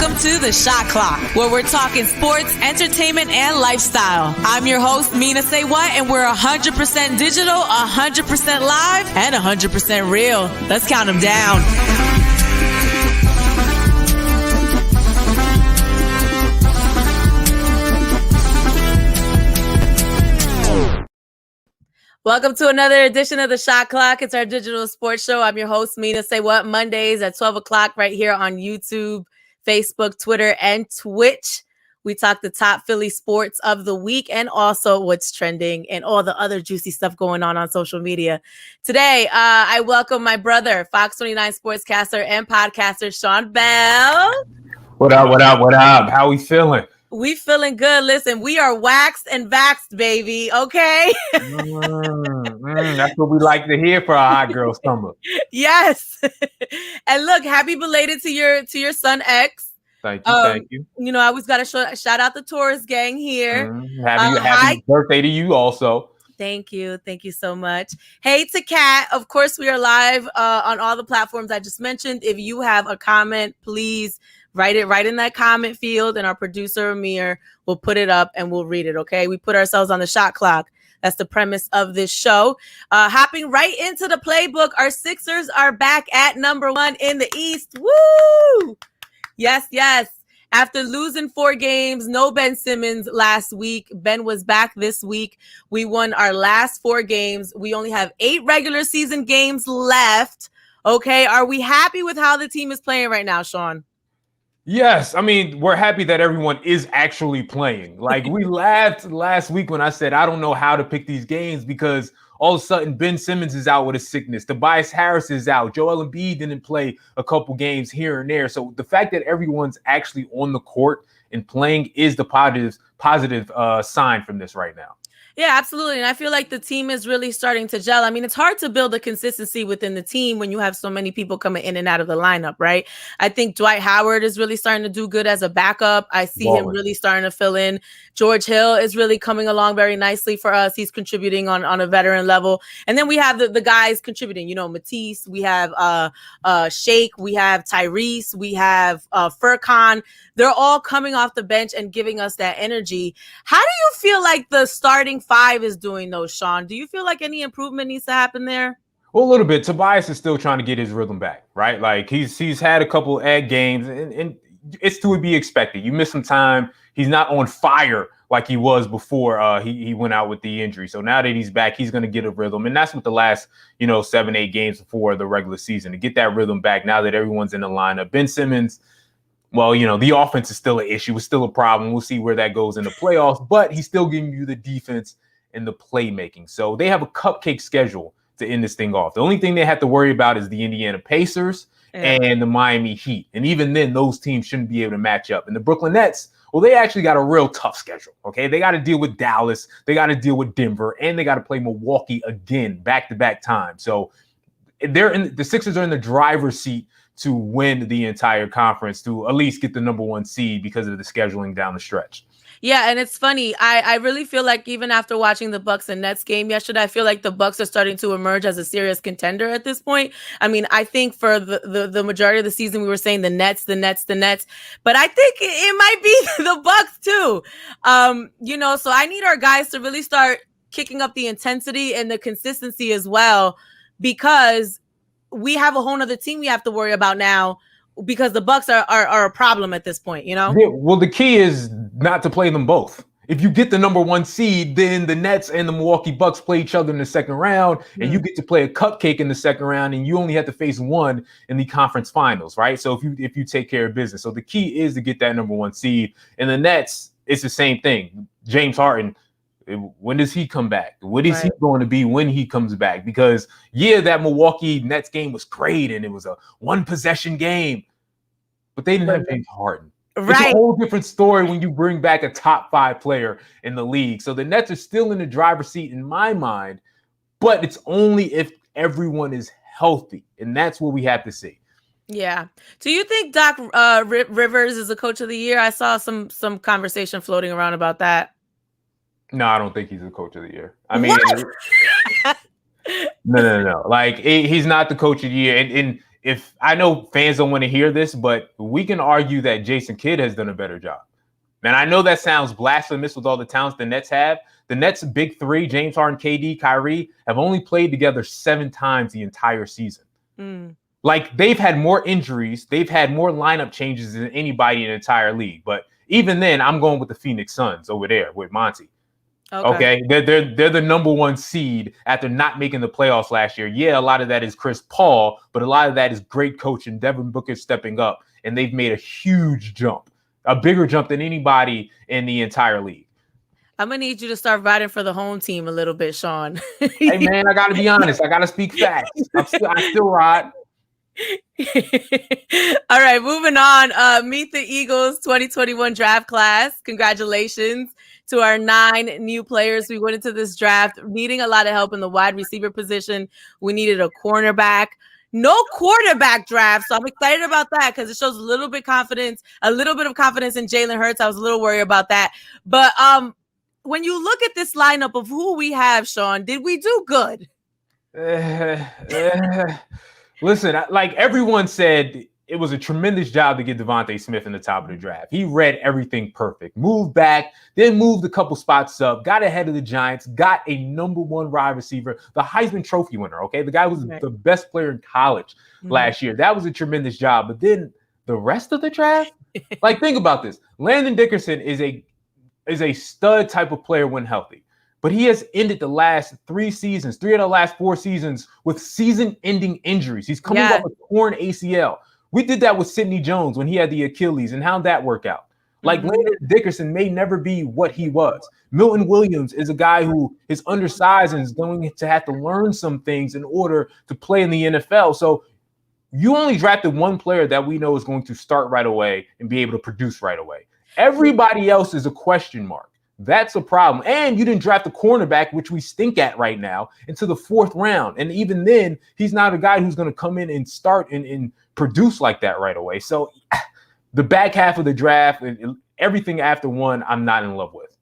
Welcome to the Shot Clock, where we're talking sports, entertainment, and lifestyle. I'm your host, Mina SayWhat, and we're 100% digital, 100% live, and 100% real. Let's count them down. Welcome to another edition of the Shot Clock. It's our digital sports show. I'm your host, Mina SayWhat, Mondays at 12 o'clock right here on YouTube, Facebook, Twitter, and Twitch. We talk the top Philly sports of the week and also what's trending and all the other juicy stuff going on social media. Today, I welcome my brother, Fox 29 sportscaster and podcaster, Sean Bell. What up? How we feeling? We feeling good. Listen, we are waxed and vaxxed, baby. Okay. That's what we like to hear for our hot girl summer. Yes. And look, happy belated to your son X. Thank you. You know, I always got to shout out the tourist gang here. Happy birthday to you also. Thank you. Thank you so much. Hey to Kat. Of course, we are live on all the platforms I just mentioned. If you have a comment, please write it right in that comment field, and our producer, Amir, will put it up and we'll read it, okay? We put ourselves on the shot clock. That's the premise of this show. Hopping right into the playbook, our Sixers are back at number 1 in the East. Woo! Yes. After losing 4 games, no Ben Simmons last week. Ben was back this week. We won our last 4 games. We only have 8 regular season games left. Okay, are we happy with how the team is playing right now, Sean? Yes, I mean, we're happy that everyone is actually playing. Like, we laughed last week when I said, I don't know how to pick these games because all of a sudden Ben Simmons is out with a sickness. Tobias Harris is out. Joel Embiid didn't play a couple games here and there. So the fact that everyone's actually on the court and playing is the positive sign from this right now. Yeah, absolutely. And I feel like the team is really starting to gel. I mean, it's hard to build a consistency within the team when you have so many people coming in and out of the lineup, right? I think Dwight Howard is really starting to do good as a backup. I see him really starting to fill in. George Hill is really coming along very nicely for us. He's contributing on a veteran level. And then we have the guys contributing, you know, Matisse, we have Shake, we have Tyrese, we have Furkan. They're all coming off the bench and giving us that energy. How do you feel like the starting 5 is doing those, Sean? Do you feel like any improvement needs to happen there? Well, a little bit. Tobias is still trying to get his rhythm back, right? Like he's had a couple egg games, and it's to be expected. You miss some time. He's not on fire like he was before he went out with the injury. So now that he's back, he's going to get a rhythm. And that's what the last, 7-8 games before the regular season, to get that rhythm back now that everyone's in the lineup. Ben Simmons, well, the offense is still an issue. It's still a problem. We'll see where that goes in the playoffs, but he's still giving you the defense and the playmaking. So they have a cupcake schedule to end this thing off. The only thing they have to worry about is the Indiana Pacers and the Miami Heat. And even then, those teams shouldn't be able to match up. And the Brooklyn Nets, well, they actually got a real tough schedule, okay? They got to deal with Dallas. They got to deal with Denver. And they got to play Milwaukee again, back-to-back time. So the Sixers are in the driver's seat to win the entire conference, to at least get the number 1 seed because of the scheduling down the stretch. Yeah, and it's funny. I really feel like even after watching the Bucks and Nets game yesterday, I feel like the Bucks are starting to emerge as a serious contender at this point. I mean, I think for the majority of the season, we were saying the Nets, but I think it might be the Bucks too. So I need our guys to really start kicking up the intensity and the consistency as well, because we have a whole nother team we have to worry about now, because the Bucks are a problem at this point, Yeah, well, the key is not to play them both. If you get the number 1 seed, then the Nets and the Milwaukee Bucks play each other in the second round, and you get to play a cupcake in the second round, and you only have to face one in the conference finals, right? So if you take care of business. So the key is to get that number 1 seed. And the Nets, it's the same thing. James Harden, when does he come back? What is he going to be when he comes back? Because, that Milwaukee Nets game was great, and it was a 1-possession game, but they didn't have James Harden. Right. It's a whole different story when you bring back a top 5 player in the league. So the Nets are still in the driver's seat in my mind, but it's only if everyone is healthy, and that's what we have to see. Yeah. Do you think Doc Rivers is a coach of the year? I saw some conversation floating around about that. No, I don't think he's the coach of the year. I mean, no. Like, he's not the coach of the year. And if I know fans don't want to hear this, but we can argue that Jason Kidd has done a better job. And I know that sounds blasphemous with all the talents the Nets have. The Nets' big three, James Harden, KD, Kyrie, have only played together 7 times the entire season. Like, they've had more injuries. They've had more lineup changes than anybody in the entire league. But even then, I'm going with the Phoenix Suns over there with Monty. Okay. They're the number 1 seed after not making the playoffs last year. Yeah, a lot of that is Chris Paul, but a lot of that is great coaching, Devin Booker stepping up, and they've made a huge jump, a bigger jump than anybody in the entire league. I'm going to need you to start riding for the home team a little bit, Sean. Hey, man, I got to be honest. I got to speak facts. I still ride. All right, moving on. Meet the Eagles 2021 draft class. Congratulations to our 9 new players. We went into this draft needing a lot of help in the wide receiver position. We needed a cornerback. No quarterback draft, so I'm excited about that because it shows a little bit of confidence in Jalen Hurts. I was a little worried about that. But when you look at this lineup of who we have, Sean, did we do good? Listen, like everyone said, it was a tremendous job to get Devontae Smith in the top of the draft. He read everything perfect. Moved back, then moved a couple spots up, got ahead of the Giants, got a number 1 wide receiver, the Heisman Trophy winner, okay? The guy was the best player in college last year. That was a tremendous job. But then the rest of the draft, like, think about this. Landon Dickerson is a stud type of player when healthy. But he has ended the last 3 seasons, 3 of the last 4 seasons with season-ending injuries. He's coming off a torn ACL. We did that with Sidney Jones when he had the Achilles, and how'd that work out? Like, Landon Dickerson may never be what he was. Milton Williams is a guy who is undersized and is going to have to learn some things in order to play in the NFL. So you only drafted 1 player that we know is going to start right away and be able to produce right away. Everybody else is a question mark. That's a problem. And you didn't draft a cornerback, which we stink at right now, into the 4th round. And even then, he's not a guy who's going to come in and start and produce like that right away. So the back half of the draft, everything after 1, I'm not in love with.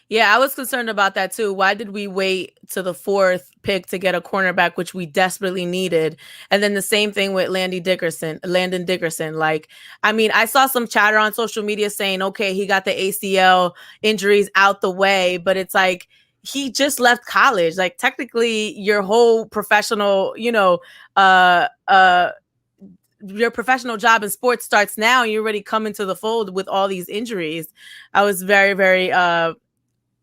Yeah, I was concerned about that too. Why did we wait to the 4th pick to get a cornerback, which we desperately needed? And then the same thing with Landon Dickerson. Like, I mean, I saw some chatter on social media saying, okay, he got the ACL injuries out the way, but it's like, he just left college. Like, technically your whole professional, your professional job in sports starts now, and you already come into the fold with all these injuries. I was very, very,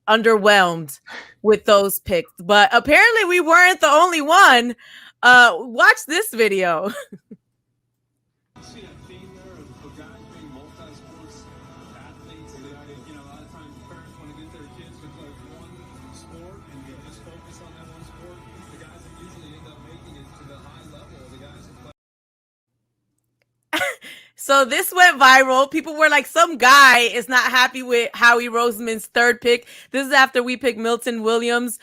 underwhelmed with those picks, but apparently we weren't the only one. Watch this video. So this went viral. People were like, some guy is not happy with Howie Roseman's 3rd pick. This is after we picked Milton Williams.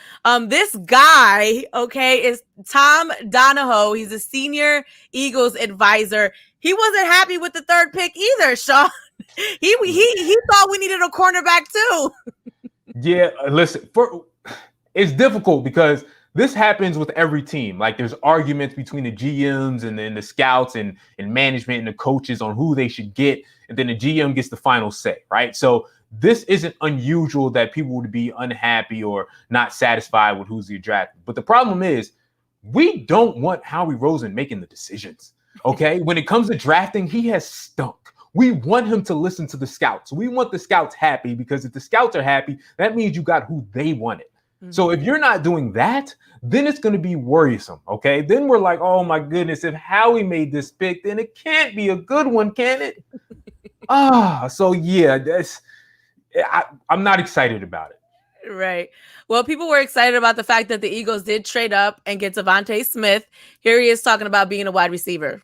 This guy, okay, is Tom Donahoe. He's a senior Eagles advisor. He wasn't happy with the 3rd pick either, Sean. He thought we needed a cornerback too. Yeah, listen, it's difficult because this happens with every team. Like, there's arguments between the GMs and then the scouts and management and the coaches on who they should get. And then the GM gets the final say, right? So this isn't unusual that people would be unhappy or not satisfied with who's the draft. But the problem is, we don't want Howie Roseman making the decisions, okay? When it comes to drafting, he has stunk. We want him to listen to the scouts. We want the scouts happy, because if the scouts are happy, that means you got who they wanted. So if you're not doing that, then it's going to be worrisome, okay? Then we're like, oh my goodness, if Howie made this pick, then it can't be a good one, can it? So yeah, I'm not excited about it. Right. Well, people were excited about the fact that the Eagles did trade up and get Devontae Smith. Here he is talking about being a wide receiver.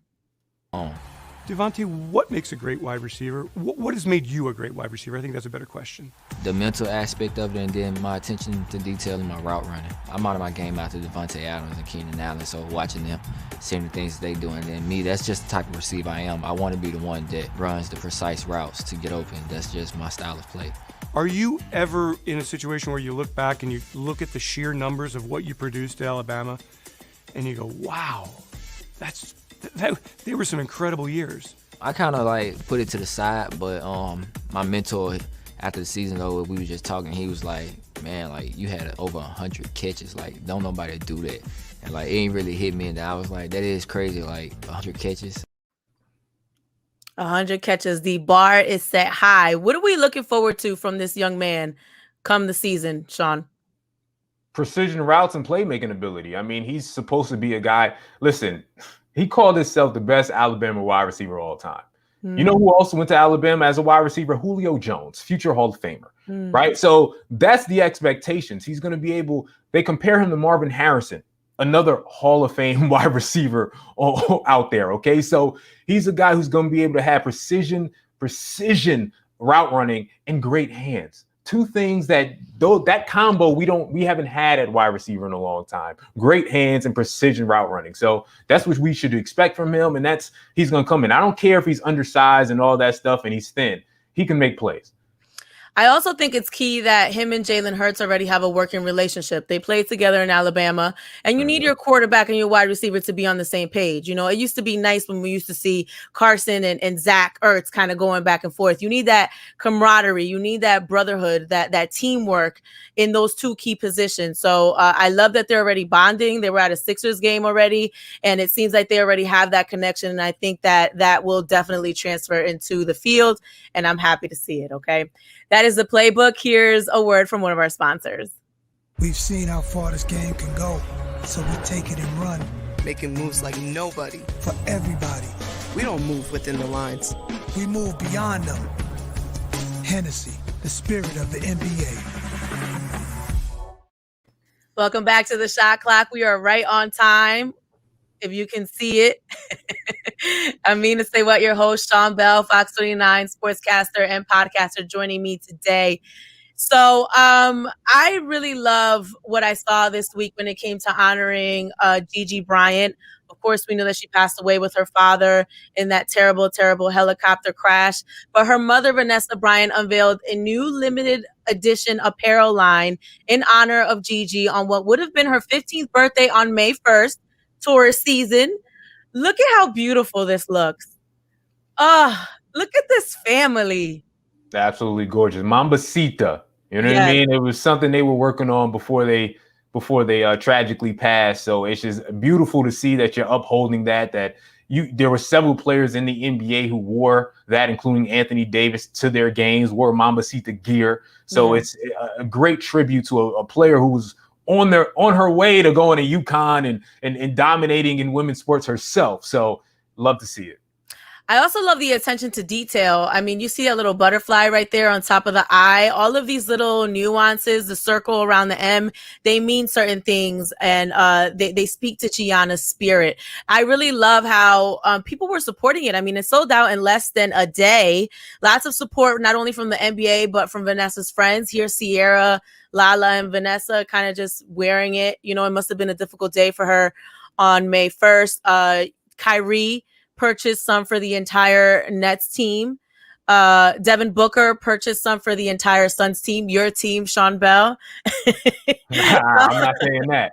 Devontae, what makes a great wide receiver? What has made you a great wide receiver? I think that's a better question. The mental aspect of it, and then my attention to detail in my route running. I'm out of my game after Devontae Adams and Keenan Allen, so watching them, seeing the things they do, and then me, that's just the type of receiver I am. I want to be the one that runs the precise routes to get open. That's just my style of play. Are you ever in a situation where you look back and you look at the sheer numbers of what you produced to Alabama, and you go, wow, that's They were some incredible years. I kind of like put it to the side, but my mentor after the season though, we were just talking. He was like, "Man, like you had over 100 catches. Like don't nobody do that." And like it ain't really hit me, and I was like, "That is crazy. Like 100 catches." 100 catches. The bar is set high. What are we looking forward to from this young man come the season, Sean? Precision routes and playmaking ability. I mean, he's supposed to be a guy. Listen, he called himself the best Alabama wide receiver of all time. You know who also went to Alabama as a wide receiver? Julio Jones, future Hall of Famer, right? So that's the expectations. He's going to be able, they compare him to Marvin Harrison, another Hall of Fame wide receiver out there, okay? So he's a guy who's going to be able to have precision route running and great hands. Two things that that combo we haven't had at wide receiver in a long time. Great hands and precision route running. So that's what we should expect from him. And he's going to come in. I don't care if he's undersized and all that stuff and he's thin. He can make plays. I also think it's key that him and Jalen Hurts already have a working relationship. They played together in Alabama, and you need your quarterback and your wide receiver to be on the same page. You know, it used to be nice when we used to see Carson and Zach Ertz kind of going back and forth. You need that camaraderie. You need that brotherhood, that teamwork in those two key positions. So I love that they're already bonding. They were at a Sixers game already, and it seems like they already have that connection. And I think that will definitely transfer into the field, and I'm happy to see it, okay? That is the playbook. Here's a word from one of our sponsors. We've seen how far this game can go, so we take it and run. Making moves like nobody. For everybody. We don't move within the lines. We move beyond them. Hennessy, the spirit of the NBA. Welcome back to the Shot Clock. We are right on time, if you can see it. I'm Mina SayWhat, your host, Sean Bell, Fox 29 sportscaster and podcaster, joining me today. So I really love what I saw this week when it came to honoring Gigi Bryant. Of course, we know that she passed away with her father in that terrible, terrible helicopter crash. But her mother, Vanessa Bryant, unveiled a new limited edition apparel line in honor of Gigi on what would have been her 15th birthday on May 1st, tourist season. Look at how beautiful this looks. Look at this family. Absolutely gorgeous. Mambacita. You know what I mean? It was something they were working on before they tragically passed. So it's just beautiful to see that you're upholding that there were several players in the NBA who wore that, including Anthony Davis, to their games, wore Mambacita gear. So it's a great tribute to a player who was on her way to going to UConn and dominating in women's sports herself. So love to see it. I also love the attention to detail. I mean, you see that little butterfly right there on top of the eye. All of these little nuances, the circle around the M, they mean certain things, and they speak to Gianna's spirit. I really love how people were supporting it. I mean, it sold out in less than a day. Lots of support, not only from the NBA, but from Vanessa's friends. Here's Sierra, Lala, and Vanessa kind of just wearing it. You know, it must have been a difficult day for her on May 1st. Kyrie purchased some for the entire Nets team. Devin Booker purchased some for the entire Suns team. Your team, Sean Bell. I'm not saying that.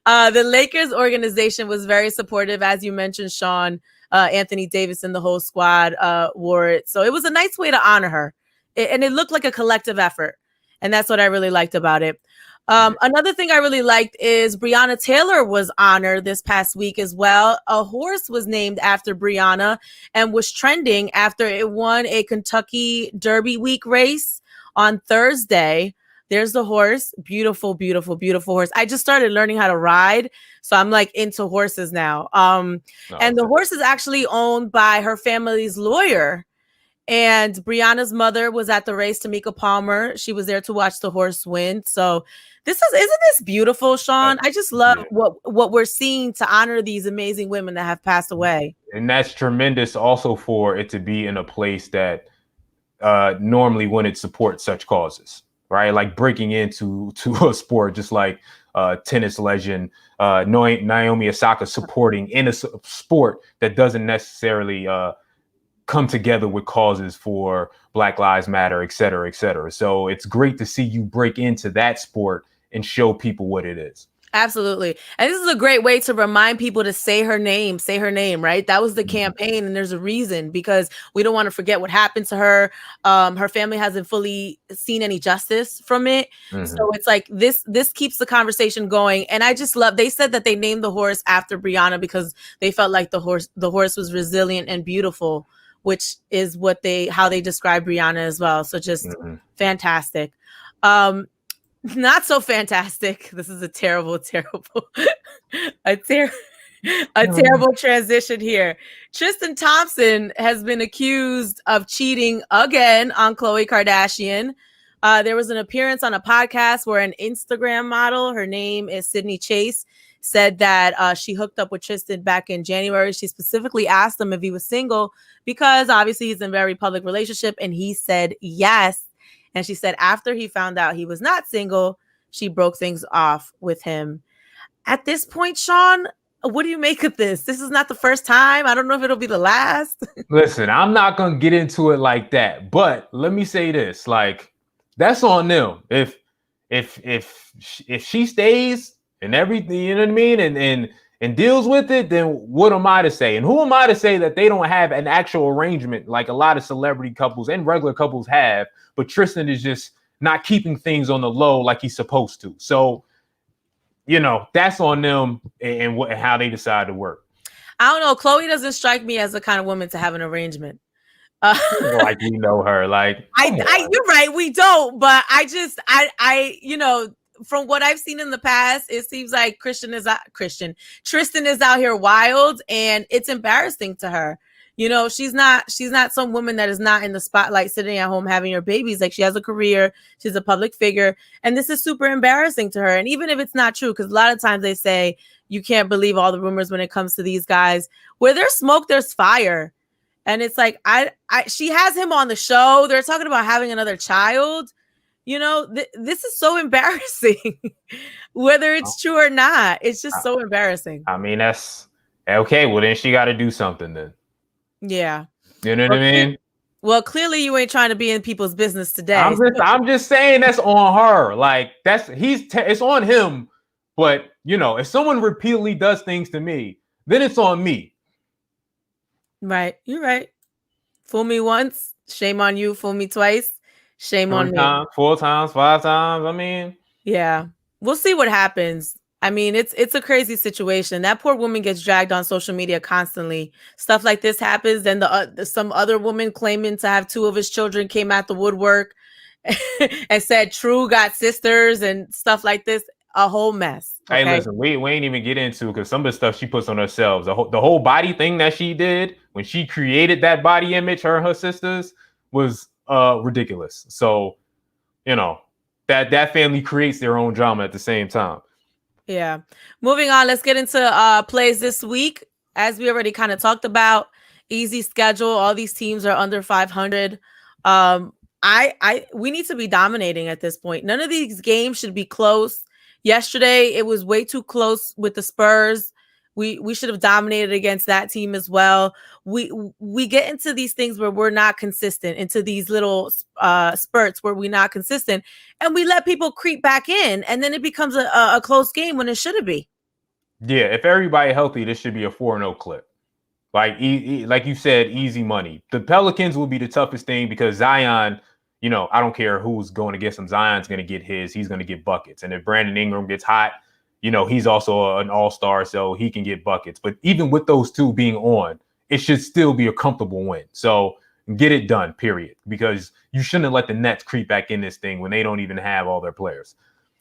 The Lakers organization was very supportive, as you mentioned, Sean. Anthony Davis and the whole squad wore it. So it was a nice way to honor her. And it looked like a collective effort. And that's what I really liked about it. Another thing I really liked is Breonna Taylor was honored this past week as well. A horse was named after Breonna and was trending after it won a Kentucky Derby Week race on Thursday. There's the horse. Beautiful, beautiful, beautiful horse. I just started learning how to ride, so I'm like into horses now. And the horse is actually owned by her family's lawyer. And Breonna's mother was at the race, Tamika Palmer. She was there to watch the horse win. So isn't this beautiful, Sean? I just love what we're seeing to honor these amazing women that have passed away. And that's tremendous also for it to be in a place that normally wouldn't support such causes, right? Like breaking into a sport, just like tennis legend Naomi Osaka supporting in a sport that doesn't necessarily come together with causes for Black Lives Matter, et cetera, et cetera. So it's great to see you break into that sport and show people what it is. Absolutely. And this is a great way to remind people to say her name, right? That was the Mm-hmm. campaign, and there's a reason, because we don't want to forget what happened to her. Her family hasn't fully seen any justice from it. Mm-hmm. So it's like this keeps the conversation going. And I just love, they said that they named the horse after Brianna because they felt like the horse was resilient and beautiful, which is how they describe Brianna as well. So just fantastic. Not so fantastic. This is a terrible transition here. Tristan Thompson has been accused of cheating again on Khloe Kardashian. There was an appearance on a podcast where an Instagram model, her name is Sydney Chase, said that she hooked up with Tristan back in January. She specifically asked him if he was single because obviously he's in a very public relationship, and he said yes. And she said after he found out he was not single, she broke things off with him. At this point, Sean, what do you make of this? This is not the first time. I don't know if it'll be the last. Listen, I'm not going to get into it like that, but let me say this, like, that's on them. If she stays and everything, you know what I mean, and deals with it, then what am I to say? And who am I to say that they don't have an actual arrangement like a lot of celebrity couples and regular couples have, but Tristan is just not keeping things on the low like he's supposed to. So, you know, that's on them and how they decide to work. I don't know. Khloe doesn't strike me as the kind of woman to have an arrangement. Like we know her. Like you're right, we don't. But I you know, from what I've seen in the past, it seems like Tristan is out here wild, and it's embarrassing to her. You know, she's not some woman that is not in the spotlight sitting at home having her babies. Like, she has a career, she's a public figure, and this is super embarrassing to her. And even if it's not true, because a lot of times they say you can't believe all the rumors when it comes to these guys. Where there's smoke, there's fire. And it's like, she has him on the show. They're talking about having another child. You know, this is so embarrassing, whether it's true or not. It's just so embarrassing. I mean, that's okay. Well, then she got to do something then. Yeah. You know what I mean? Well, clearly you ain't trying to be in people's business today. I'm just saying that's on her. Like, it's on him. But, you know, if someone repeatedly does things to me, then it's on me. Right. You're right. Fool me once, shame on you. Fool me twice, shame on me. 4 times, 5 times. I mean, yeah, we'll see what happens. I mean, it's a crazy situation. That poor woman gets dragged on social media constantly. Stuff like this happens. Then some other woman claiming to have 2 of his children came out the woodwork and said True got sisters and stuff like this. A whole mess. Okay? Hey, listen, we ain't even get into, because some of the stuff she puts on herself, the whole body thing that she did when she created that body image, her and her sisters, was ridiculous. So, you know, that family creates their own drama at the same time. Yeah. Moving on, let's get into plays this week. As we already kind of talked about, easy schedule. All these teams are under 500. We need to be dominating at this point. None of these games should be close. Yesterday, it was way too close with the Spurs. We should have dominated against that team as well. We get into these things where we're not consistent, into these little spurts where we're not consistent, and we let people creep back in, and then it becomes a close game when it shouldn't be. Yeah, if everybody healthy, this should be a 4-0 clip. Like you said, easy money. The Pelicans will be the toughest thing because Zion, you know, I don't care who's going against him. Zion's going to get his. He's going to get buckets. And if Brandon Ingram gets hot, you know, he's also an all-star, so he can get buckets. But even with those two being on, it should still be a comfortable win. So get it done, period. Because you shouldn't let the Nets creep back in this thing when they don't even have all their players.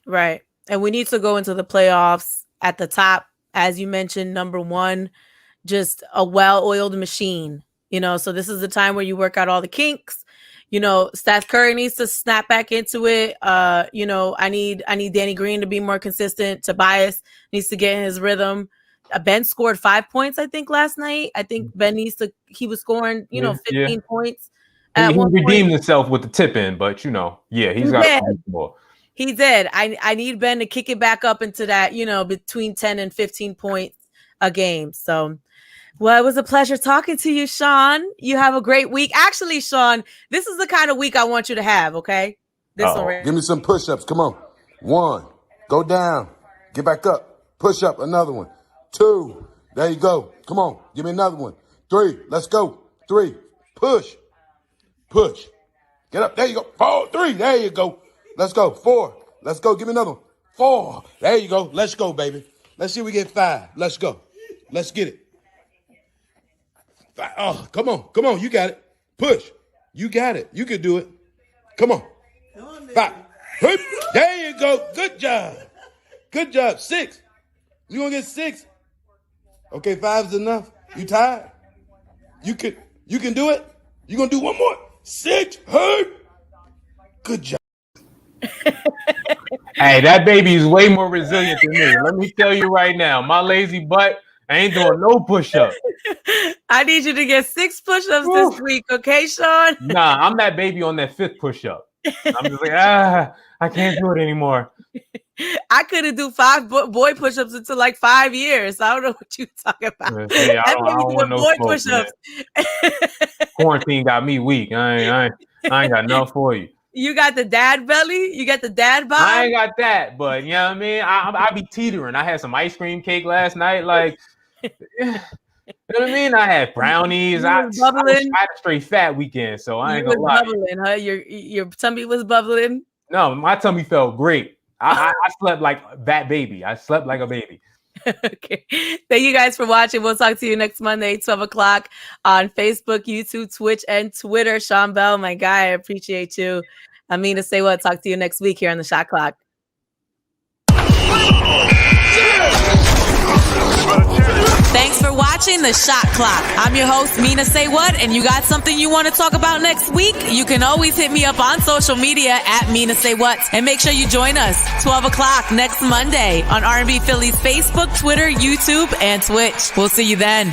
Right. And we need to go into the playoffs at the top, as you mentioned, number one, just a well-oiled machine. You know, so this is the time where you work out all the kinks. You know, Steph Curry needs to snap back into it. You know, I need Danny Green to be more consistent. Tobias needs to get in his rhythm. Ben scored 5 points, I think, last night. I think Ben he was scoring, 15 points. He redeemed himself with the tip in, but, he's got more. He did. I need Ben to kick it back up into that, between 10 and 15 points a game. So, well, it was a pleasure talking to you, Sean. You have a great week. Actually, Sean, this is the kind of week I want you to have, okay? This one right. Give me some push-ups. Come on. 1. Go down. Get back up. Push up. Another one. 2. There you go. Come on. Give me another one. 3. Let's go. 3. Push. Push. Get up. There you go. 4. 3. There you go. Let's go. 4. Let's go. Give me another one. 4. There you go. Let's go, baby. Let's see if we get 5. Let's go. Let's get it. 5. Oh, come on. Come on. You got it. Push. You got it. You can do it. Come on. 5. There you go. Good job. Good job. 6. You gonna get 6? Okay, 5 is enough. You tired? You can do it? You gonna do one more? 6. Good job. Hey, that baby is way more resilient than me. Let me tell you right now, my lazy butt, I ain't doing no push-ups. I need you to get 6 push-ups this week, okay, Sean? Nah, I'm that baby on that 5th push-up. I'm just like, I can't do it anymore. I couldn't do 5 boy push-ups until like 5 years. I don't know what you're talking about. Yeah, I don't want no boy push-ups. Quarantine got me weak. I ain't got enough for you. You got the dad belly? You got the dad bod? I ain't got that, but you know what I mean? I be teetering. I had some ice cream cake last night. Like, you know what I mean? I had brownies. I had a straight fat weekend, so I ain't gonna lie. Bubbling, huh? Your tummy was bubbling? No, my tummy felt great. I slept like that baby. I slept like a baby. Okay. Thank you guys for watching. We'll talk to you next Monday, 12 o'clock on Facebook, YouTube, Twitch, and Twitter. Sean Bell, my guy, I appreciate you. Mina SayWhat. Talk to you next week here on the Shot Clock. Thanks for watching the Shot Clock. I'm your host, Mina SayWhat, and you got something you want to talk about next week? You can always hit me up on social media at Mina SayWhat, and make sure you join us 12 o'clock next Monday on R&B Philly's Facebook, Twitter, YouTube, and Twitch. We'll see you then.